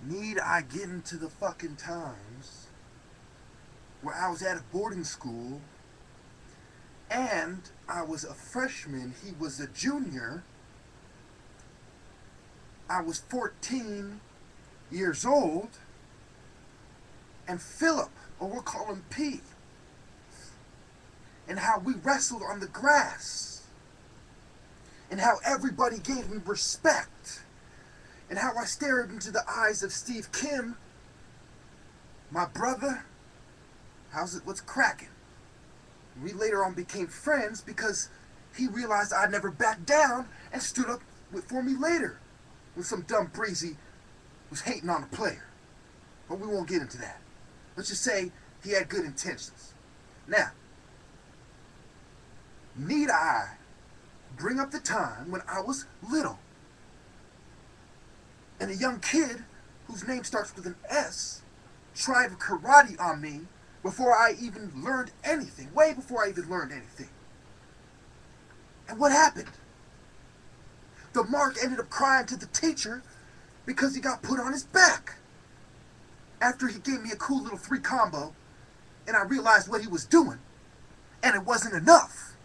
Need I get into the fucking times where I was at a boarding school and I was a freshman, he was a junior, I was 14 years old, and Philip, or we'll call him P, and how we wrestled on the grass, and how everybody gave me respect, and how I stared into the eyes of Steve Kim, my brother. How's it? What's cracking? We later on became friends because he realized I'd never backed down and stood up for me later when some dumb breezy was hating on a player. But we won't get into that. Let's just say he had good intentions. Now, need I bring up the time when I was little and a young kid whose name starts with an S tried karate on me before I even learned anything, way before I even learned anything. And what happened? The mark ended up crying to the teacher because he got put on his back. After he gave me a cool little 3 combo, and I realized what he was doing, and it wasn't enough.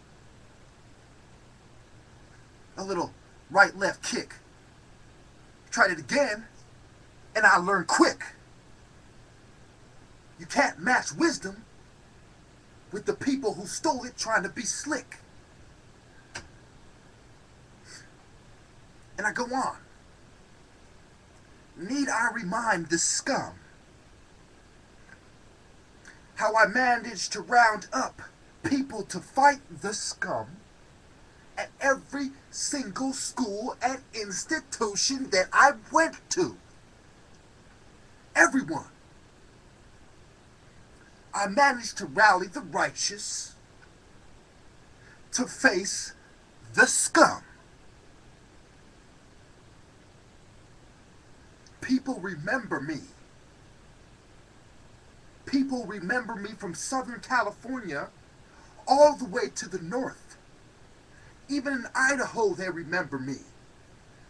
A little right-left kick. Tried it again, and I learned quick. You can't match wisdom with the people who stole it trying to be slick. And I go on. Need I remind the scum how I managed to round up people to fight the scum at every single school and institution that I went to? Everyone. I managed to rally the righteous to face the scum. People remember me. People remember me from Southern California all the way to the north. Even in Idaho, they remember me,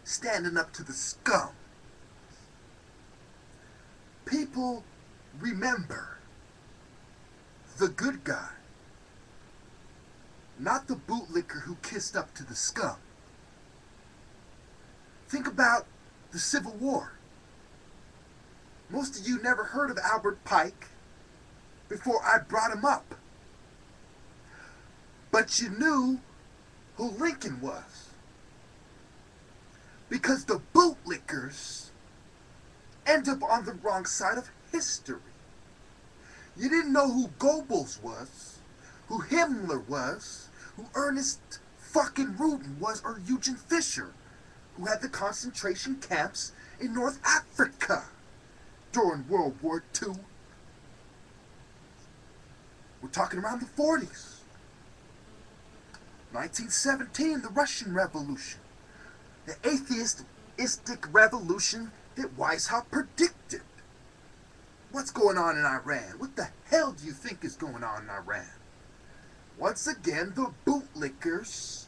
standing up to the scum. People remember the good guy, not the bootlicker who kissed up to the scum. Think about the Civil War. Most of you never heard of Albert Pike before I brought him up. But you knew who Lincoln was. Because the bootlickers end up on the wrong side of history. You didn't know who Goebbels was, who Himmler was, who Ernest fucking Rudin was, or Eugen Fischer, who had the concentration camps in North Africa during World War II. We're talking around the 40s. 1917, the Russian Revolution. The atheistic revolution that Weishaupt predicted. What's going on in Iran? What the hell do you think is going on in Iran? Once again, the bootlickers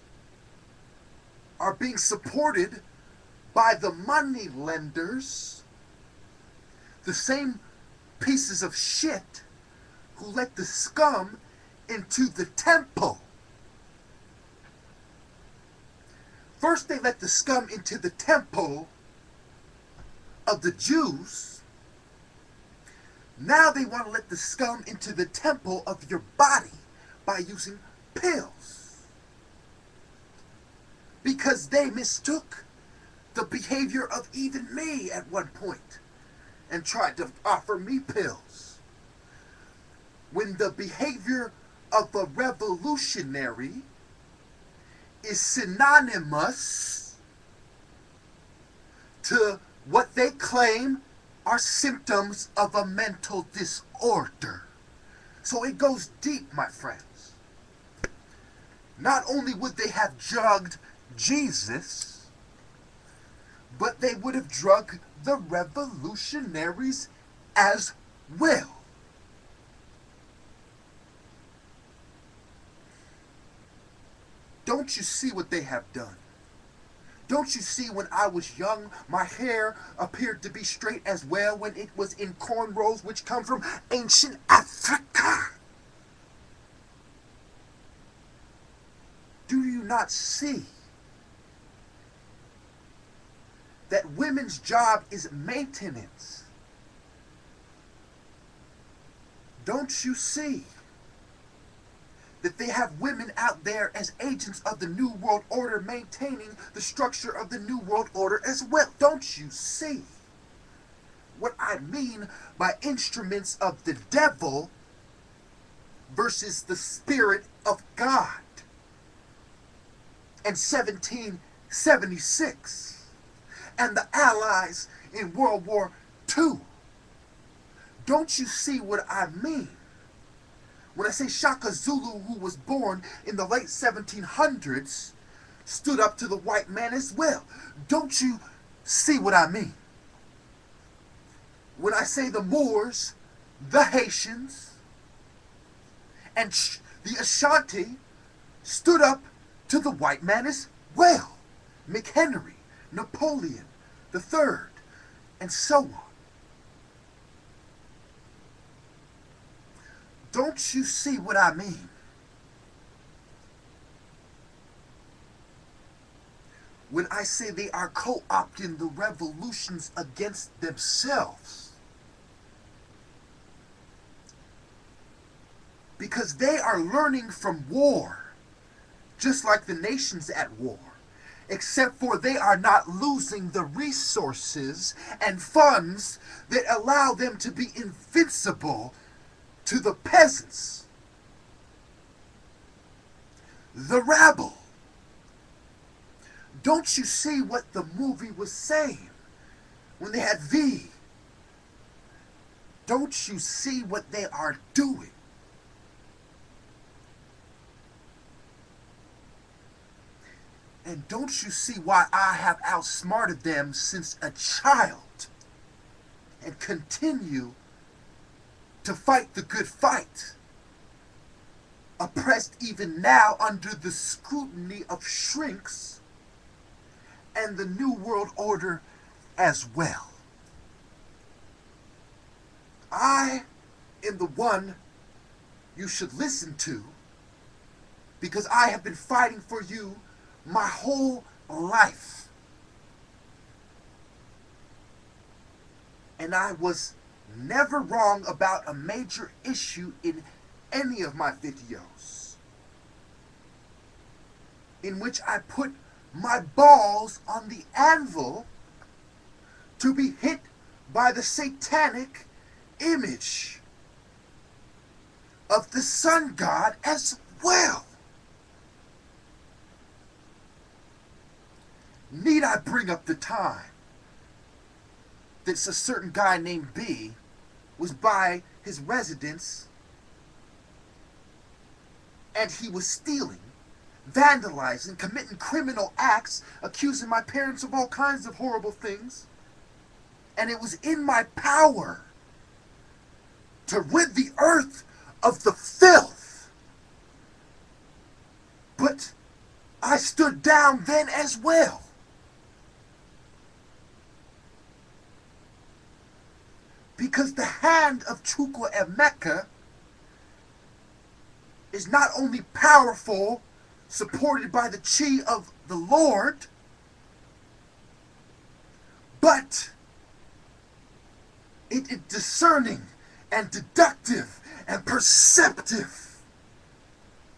are being supported by the money lenders, the same pieces of shit who let the scum into the temple. First they let the scum into the temple of the Jews. Now they want to let the scum into the temple of your body by using pills. Because they mistook the behavior of even me at one point and tried to offer me pills. When the behavior of a revolutionary is synonymous to what they claim are symptoms of a mental disorder. So it goes deep, my friends. Not only would they have drugged Jesus, but they would have drugged the revolutionaries as well. Don't you see what they have done? Don't you see, when I was young, my hair appeared to be straight as well when it was in cornrows, which come from ancient Africa? Do you not see that women's job is maintenance? Don't you see that they have women out there as agents of the New World Order, maintaining the structure of the New World Order as well? Don't you see what I mean by instruments of the devil versus the Spirit of God? And 1776 and the Allies in World War II. Don't you see what I mean when I say Shaka Zulu, who was born in the late 1700s, stood up to the white man as well? Don't you see what I mean when I say the Moors, the Haitians, and the Ashanti stood up to the white man as well? McHenry, Napoleon III, and so on. Don't you see what I mean? When I say they are co-opting the revolutions against themselves, because they are learning from war, just like the nations at war, except for they are not losing the resources and funds that allow them to be invincible to the peasants, the rabble. Don't you see what the movie was saying when they had V? Don't you see what they are doing? And don't you see why I have outsmarted them since a child and continue to fight the good fight, oppressed even now under the scrutiny of shrinks and the New World Order as well? I am the one you should listen to, because I have been fighting for you my whole life. And I was never wrong about a major issue in any of my videos in which I put my balls on the anvil to be hit by the satanic image of the sun god as well. Need I bring up the time that a certain guy named B was by his residence and he was stealing, vandalizing, committing criminal acts, accusing my parents of all kinds of horrible things, and it was in my power to rid the earth of the filth, but I stood down then as well. Because the hand of Chukwuemeka is not only powerful, supported by the chi of the Lord, but it is discerning and deductive and perceptive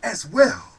as well.